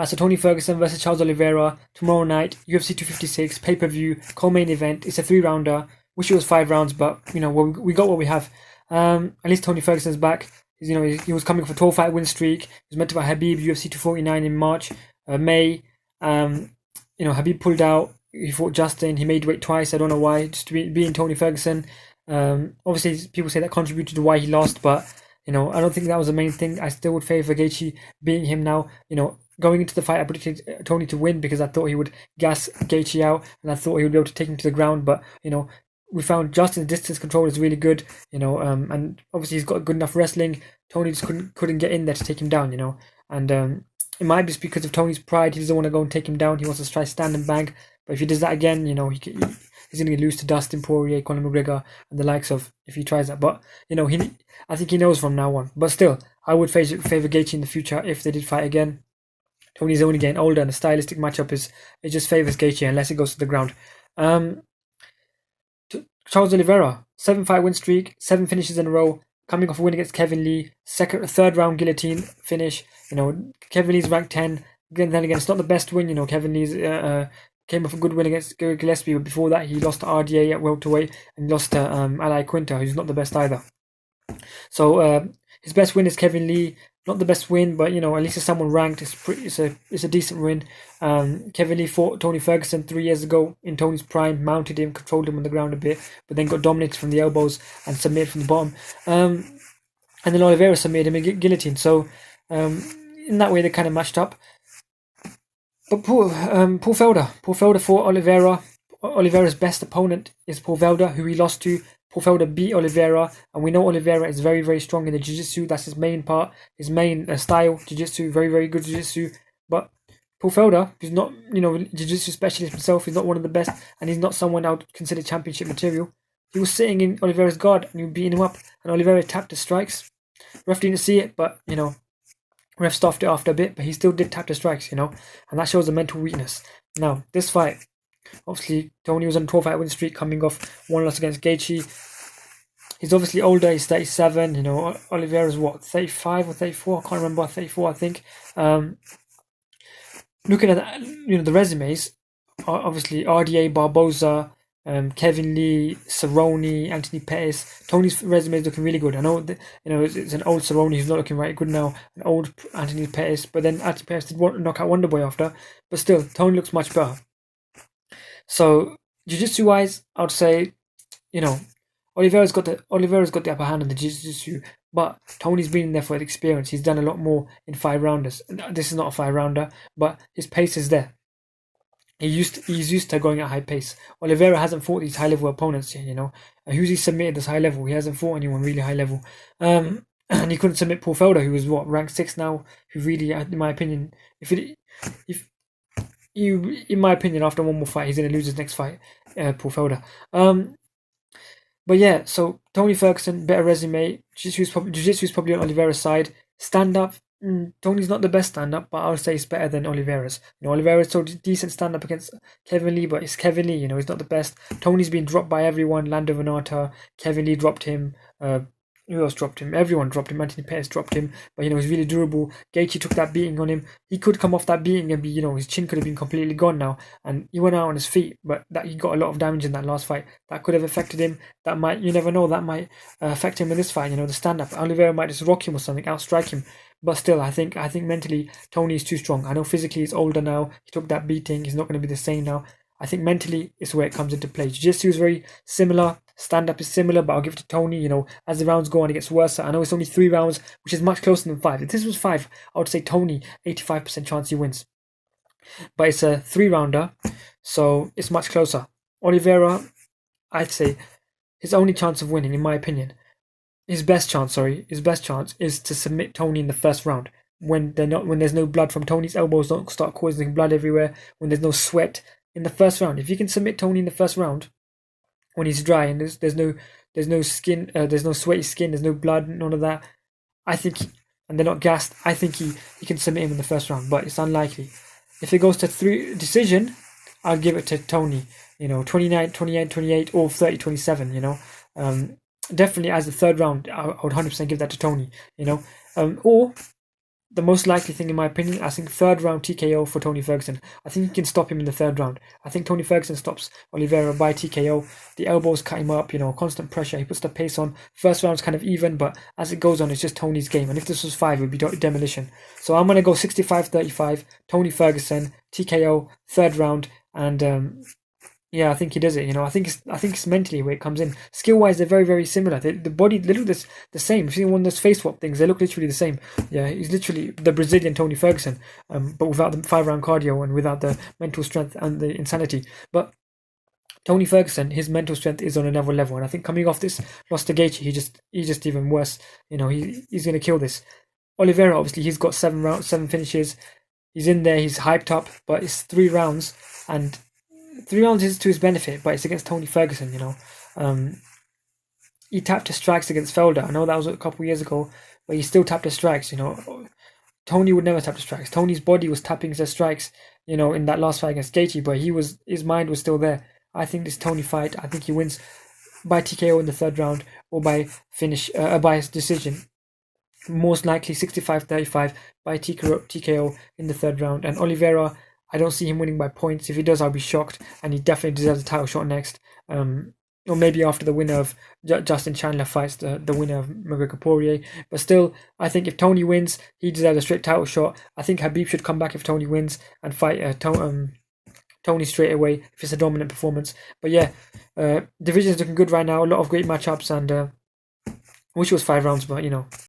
So Tony Ferguson versus Charles Oliveira tomorrow night, UFC 256 pay-per-view co-main event. It's a 3-rounder. Wish it was 5 rounds, but we got what we have. At least Tony Ferguson's back. He was coming off a 12-fight win streak. He was meant to fight Habib UFC 249 in March, May. Habib pulled out. He fought Justin. He made weight twice. I don't know why. Just being Tony Ferguson. Obviously, people say that contributed to why he lost, but I don't think that was the main thing. I still would favour Gaethje beating him now. Going into the fight, I predicted Tony to win because I thought he would gas Gaethje out, and I thought he would be able to take him to the ground. But we found Justin's distance control is really good. And obviously he's got good enough wrestling. Tony just couldn't get in there to take him down. And it might be just because of Tony's pride. He doesn't want to go and take him down. He wants to try stand and bang. But if he does that again, he's going to lose to Dustin Poirier, Conor McGregor, and the likes of if he tries that. But I think he knows from now on. But still, I would favour Gaethje in the future if they did fight again. Tony's only getting older, and the stylistic matchup it just favours Gaethje unless it goes to the ground. Charles Oliveira, 7-fight win streak, 7 finishes in a row, coming off a win against Kevin Lee, third round guillotine finish. Kevin Lee's ranked 10. Then again, it's not the best win. Kevin Lee's came off a good win against Gillespie, but before that he lost to RDA at welterweight and lost to Ali Quinta, who's not the best either. So his best win is Kevin Lee. Not the best win, but at least it's someone ranked. It's a decent win. Kevin Lee fought Tony Ferguson 3 years ago in Tony's prime, mounted him, controlled him on the ground a bit, but then got dominated from the elbows and submitted from the bottom. And then Oliveira submitted him in guillotine. So in that way they kind of matched up. But Paul Felder fought Oliveira. Oliveira's best opponent is Paul Felder, who he lost to. Paul Felder beat Oliveira, and we know Oliveira is very, very strong in the jiu-jitsu. That's his main part, his main style, jiu-jitsu, very, very good jiu-jitsu. But Paul Felder, who's not, jiu-jitsu specialist himself, he's not one of the best, and he's not someone I would consider championship material. He was sitting in Oliveira's guard, and he was beating him up, and Oliveira tapped his strikes. Ref didn't see it, but, ref stuffed it after a bit, but he still did tap the strikes, and that shows a mental weakness. Now, this fight, obviously, Tony was on a 12-fight win streak, coming off one loss against Gaethje. He's obviously older. He's 37. Oliveira's 35 or 34. I can't remember. 34, I think. Looking at the resumes, obviously RDA, Barboza, Kevin Lee, Cerrone, Anthony Pettis. Tony's resume is looking really good. I know that, it's an old Cerrone who's not looking right good now. An old Anthony Pettis, but then Anthony Pettis did knock out Wonderboy after. But still, Tony looks much better. So jiu-jitsu wise, I would say, Oliveira's got the upper hand on the jiu-jitsu, but Tony's been in there for the experience. He's done a lot more in 5-rounders. This is not a 5-rounder, but his pace is there. He's used to going at high pace. Oliveira hasn't fought these high-level opponents yet, who's he submitted this high level? He hasn't fought anyone really high level. And he couldn't submit Paul Felder, who is ranked 6 now, who really, in my opinion, in my opinion, after one more fight, he's going to lose his next fight, Paul Felder. But yeah, so Tony Ferguson, better resume. Jiu-jitsu is probably on Oliveira's side. Stand-up, Tony's not the best stand-up, but I would say it's better than Oliveira's. Oliveira's so decent stand-up against Kevin Lee, but it's Kevin Lee, he's not the best. Tony's been dropped by everyone. Lando Venata, Kevin Lee dropped him. Who else dropped him? Everyone dropped him. Anthony Pettis dropped him. But, he's really durable. Gaethje took that beating on him. He could come off that beating and be, his chin could have been completely gone now. And he went out on his feet, but he got a lot of damage in that last fight. That could have affected him. You never know, that might affect him in this fight. The stand-up. Oliveira might just rock him or something, outstrike him. But still, I think mentally, Tony is too strong. I know physically he's older now. He took that beating. He's not going to be the same now. I think mentally is where it comes into play. Jiu-jitsu is very similar. Stand-up is similar, but I'll give it to Tony. As the rounds go on, it gets worse. I know it's only 3 rounds, which is much closer than 5. If this was 5, I would say Tony, 85% chance he wins. But it's a 3-rounder, so it's much closer. Oliveira, I'd say his only chance of winning, in my opinion, his best chance is to submit Tony in the first round. When there's no blood from Tony's elbows, don't start causing blood everywhere. When there's no sweat in the first round, if you can submit Tony in the first round, when he's dry and there's no skin, there's no sweaty skin, there's no blood, none of that, I think, and they're not gassed, I think he can submit him in the first round, but it's unlikely. If it goes to 3 decision, I'll give it to Tony. 29, 28, 28, or 30, 27. Definitely as the third round, I would 100% give that to Tony. Or the most likely thing in my opinion, I think third round TKO for Tony Ferguson. I think he can stop him in the third round. I think Tony Ferguson stops Oliveira by TKO. The elbows cut him up, constant pressure. He puts the pace on. First round's kind of even, but as it goes on, it's just Tony's game. And if this was 5, it would be demolition. So I'm going to go 65-35, Tony Ferguson, TKO, third round, and yeah, I think he does it. I think it's mentally where it comes in. Skill wise, they're very, very similar. The body, they look the same. If you see one of those face swap things, they look literally the same. Yeah, he's literally the Brazilian Tony Ferguson, but without the 5-round cardio and without the mental strength and the insanity. But Tony Ferguson, his mental strength is on another level, and I think coming off this loss to Gaethje, he's just even worse. He's gonna kill this. Oliveira, obviously, he's got 7 finishes. He's in there. He's hyped up, but it's 3 rounds and. 3 rounds is to his benefit, but it's against Tony Ferguson, He tapped his strikes against Felder. I know that was a couple of years ago, but he still tapped his strikes, Tony would never tap the strikes. Tony's body was tapping his strikes, in that last fight against Gaethje, but his mind was still there. I think this Tony fight, I think he wins by TKO in the third round or by by decision. Most likely 65-35 by TKO in the third round. And Oliveira, I don't see him winning by points. If he does, I'll be shocked, and he definitely deserves a title shot next. Or maybe after the winner of Justin Chandler fights the winner of McGregor-Poirier. But still, I think if Tony wins, he deserves a straight title shot. I think Khabib should come back if Tony wins and fight Tony straight away if it's a dominant performance. But yeah, division's looking good right now. A lot of great matchups, and I wish it was 5 rounds, but